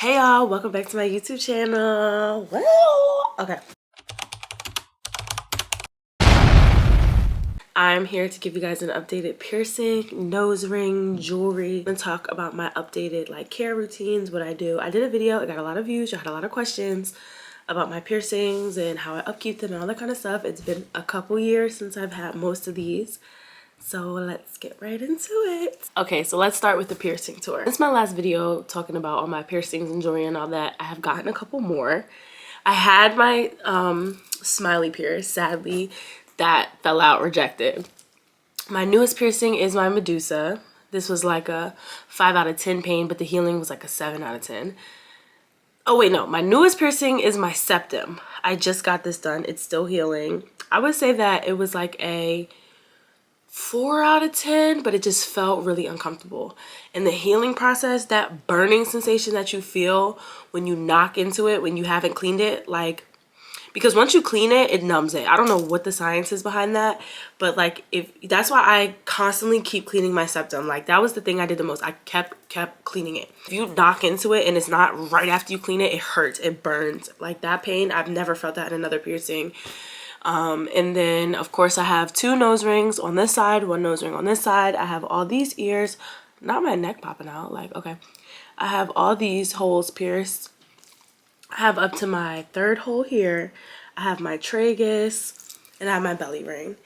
Hey y'all, welcome back to my YouTube channel. Well, okay. I'm here to give you guys an updated piercing, nose ring, jewelry, and talk about my updated care routines, what I do. I did a video, it got a lot of views, you had a lot of questions about my piercings and how I upkeep them and all that kind of stuff. It's been a couple years since I've had most of these. So let's get right into it. Okay, so let's start with the piercing tour. This is my last video talking about all my piercings and jewelry and all that. I have gotten a couple more. I had my smiley pierce, sadly, that fell out, rejected. My newest piercing is my Medusa. This was like a 5 out of 10 pain, but the healing was like a 7 out of 10. Oh wait, no, my newest piercing is my septum. I just got this done, it's still healing. I would say that it was like a 4 out of 10, but it just felt really uncomfortable. And the healing process, that burning sensation that you feel when you knock into it, when you haven't cleaned it, because once you clean it, it numbs it. I don't know what the science is behind that, but if that's why I constantly keep cleaning my septum. That was the thing I did the most. I kept cleaning it. If you knock into it and it's not right after you clean it, it hurts, it burns. That pain, I've never felt that in another piercing. And then of course I have 2 nose rings on this side, 1 nose ring on this side. I have all these ears, not my neck popping out, okay. I have all these holes pierced. I have up to my 3rd hole here. I have my tragus and I have my belly ring.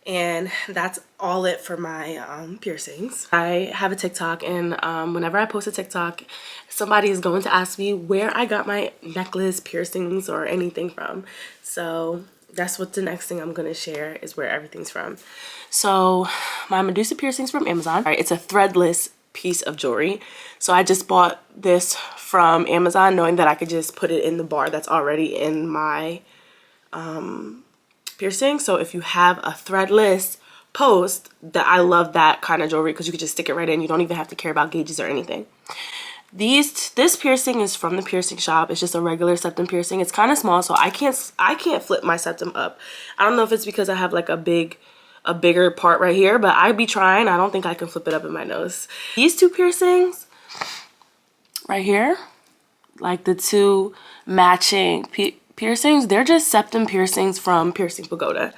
And that's all it for my piercings. I have a TikTok, and whenever I post a TikTok, somebody is going to ask me where I got my necklace, piercings, or anything from. So that's what the next thing I'm going to share is where everything's from. So my Medusa piercings from Amazon. All right, it's a threadless piece of jewelry. So I just bought this from Amazon knowing that I could just put it in the bar that's already in my piercing. So if you have a threadless post, that I love that kind of jewelry because you can just stick it right in. You don't even have to care about gauges or anything. This piercing is from the piercing shop. It's just a regular septum piercing. It's kind of small, so I can't flip my septum up. I don't know if it's because I have a bigger part right here, but I'd be trying. I don't think I can flip it up in my nose. These 2 piercings right here, the 2 matching piercings, they're just septum piercings from Piercing Pagoda.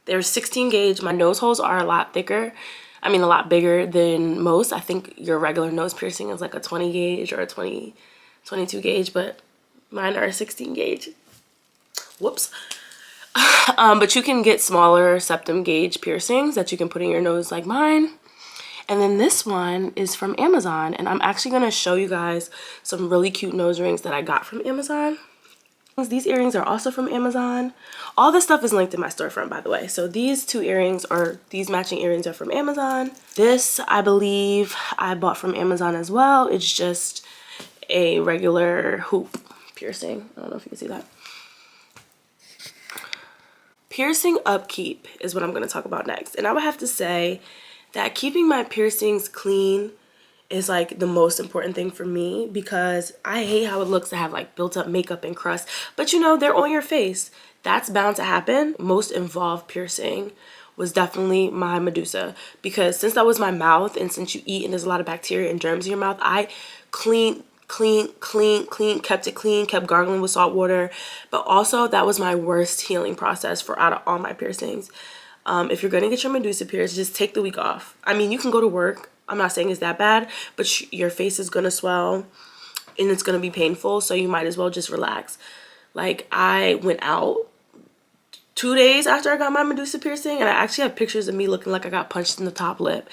They're 16 gauge. My nose holes are a lot thicker. I mean, a lot bigger than most. I think your regular nose piercing is like a 20 gauge or a 22 gauge, but mine are a 16 gauge. Whoops. But you can get smaller septum gauge piercings that you can put in your nose like mine. And then this one is from Amazon, and I'm actually going to show you guys some really cute nose rings that I got from Amazon. These earrings are also from Amazon. All this stuff is linked in my storefront, by the way. So these 2 earrings, or these matching earrings, are from Amazon. This, I believe, I bought from Amazon as well. It's just a regular hoop piercing. I don't know if you can see that. Piercing upkeep is what I'm going to talk about next. And I would have to say that keeping my piercings clean is the most important thing for me, because I hate how it looks to have built up makeup and crust, but they're on your face. That's bound to happen. Most involved piercing was definitely my Medusa, because since that was my mouth, and since you eat and there's a lot of bacteria and germs in your mouth, I kept it clean, kept gargling with salt water. But also that was my worst healing process for out of all my piercings. If you're gonna get your Medusa pierced, just take the week off. I mean, you can go to work. I'm not saying it's that bad, but your face is gonna swell and it's gonna be painful, so you might as well just relax. I went out 2 days after I got my Medusa piercing, and I actually have pictures of me looking like I got punched in the top lip,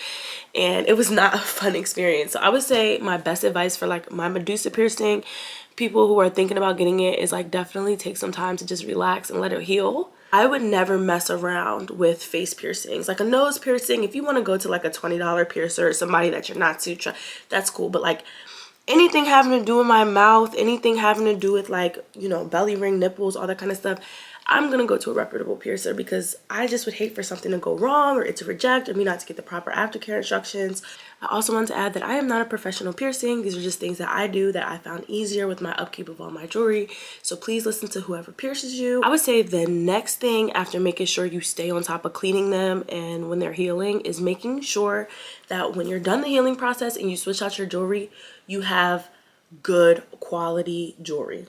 and it was not a fun experience. So I would say my best advice for my Medusa piercing, people who are thinking about getting it, is definitely take some time to just relax and let it heal. I would never mess around with face piercings. A nose piercing, if you want to go to a $20 piercer or somebody that you're not too that's cool. But anything having to do with my mouth, anything having to do with belly ring, nipples, all that kind of stuff, I'm gonna go to a reputable piercer because I just would hate for something to go wrong or it to reject or me not to get the proper aftercare instructions. I also want to add that I am not a professional piercing. These are just things that I do that I found easier with my upkeep of all my jewelry. So please listen to whoever pierces you. I would say the next thing after making sure you stay on top of cleaning them and when they're healing is making sure that when you're done the healing process and you switch out your jewelry, you have good quality jewelry.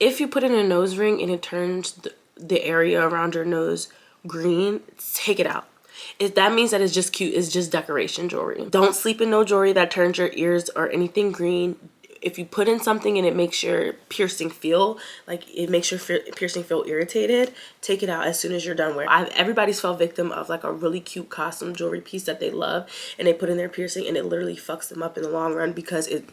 If you put in a nose ring and it turns the area around your nose green, take it out. If that means that it's just cute, it's just decoration jewelry. Don't sleep in no jewelry that turns your ears or anything green. If you put in something and it makes your piercing feel like it makes your piercing feel irritated, take it out as soon as you're done wearing. Everybody's fell victim of like a really cute costume jewelry piece that they love and they put in their piercing and it literally fucks them up in the long run because it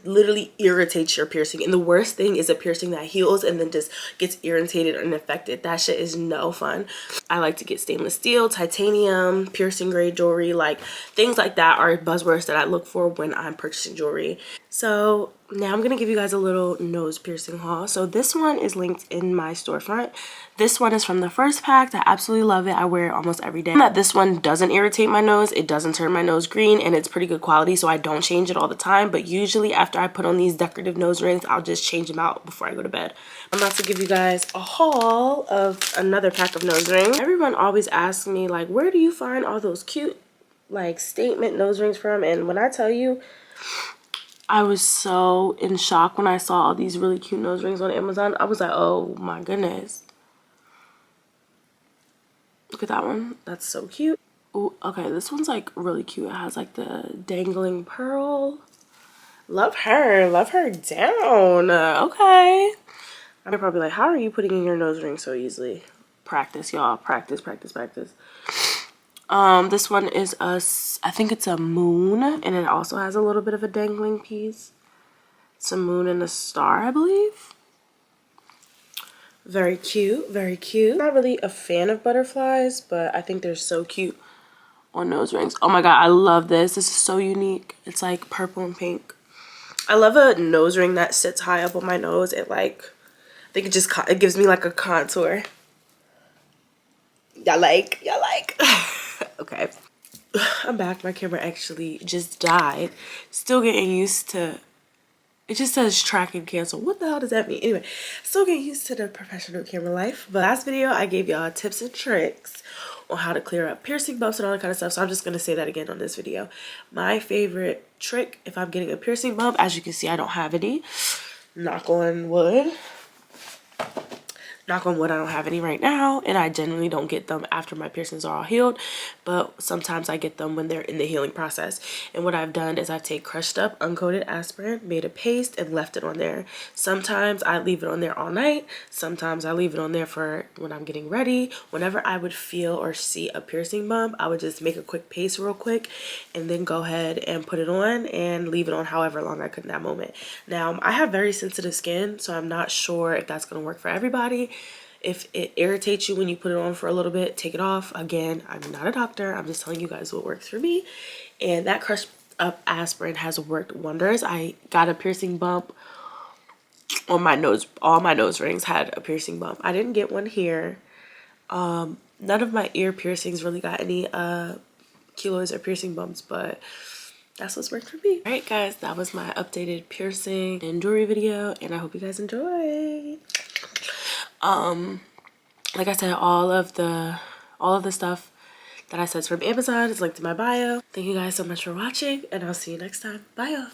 literally irritates your piercing. And the worst thing is a piercing that heals and then just gets irritated and infected. That shit is no fun. I like to get stainless steel, titanium, piercing grade jewelry, like things like that are buzzwords that I look for when I'm purchasing jewelry. So now I'm gonna give you guys a little nose piercing haul. So this one is linked in my storefront. This one is from the first pack. I absolutely love it. I wear it almost every day. This one doesn't irritate my nose. It doesn't turn my nose green and it's pretty good quality, so I don't change it all the time. But usually after I put on these decorative nose rings, I'll just change them out before I go to bed. I'm about to give you guys a haul of another pack of nose rings. Everyone always asks me like, where do you find all those cute like statement nose rings from? And when I tell you, I was so in shock when I saw all these really cute nose rings on Amazon. I was like, oh my goodness. Look at that one. That's so cute. Ooh, okay, this one's like really cute. It has like the dangling pearl. Love her. Love her down. Okay. I'm probably like, how are you putting in your nose ring so easily? Practice, y'all. Practice, practice, practice. This one is I think it's a moon, and it also has a little bit of a dangling piece. It's a moon and a star, I believe. Very cute, very cute. Not really a fan of butterflies, but I think they're so cute on nose rings. Oh my god, I love this. This is so unique. It's like purple and pink. I love a nose ring that sits high up on my nose. It like, I think it gives me like a contour. Y'all like? Okay. I'm back. My camera actually just died. Still getting used to, it just says track and cancel. What the hell does that mean? Anyway, still getting used to the professional camera life. But last video, I gave y'all tips and tricks on how to clear up piercing bumps and all that kind of stuff. So I'm just going to say that again on this video. My favorite trick if I'm getting a piercing bump, as you can see, I don't have any. Knock on wood. Knock on wood, I don't have any right now, and I generally don't get them after my piercings are all healed, but sometimes I get them when they're in the healing process. And what I've done is I've taken crushed up uncoated aspirin, made a paste, and left it on there. Sometimes I leave it on there all night. Sometimes I leave it on there for when I'm getting ready. Whenever I would feel or see a piercing bump, I would just make a quick paste real quick and then go ahead and put it on and leave it on however long I could in that moment. Now, I have very sensitive skin, so I'm not sure if that's going to work for everybody. If it irritates you when you put it on for a little bit, take it off. Again, I'm not a doctor. I'm just telling you guys what works for me. And that crushed up aspirin has worked wonders. I got a piercing bump on my nose. All my nose rings had a piercing bump. I didn't get one here. None of my ear piercings really got any keloids or piercing bumps, but that's what's worked for me. All right, guys, that was my updated piercing and jewelry video, and I hope you guys enjoy. Like I said, all of the stuff that I said is from Amazon is linked in my bio. Thank you guys so much for watching, and I'll see you next time. Bye, y'all.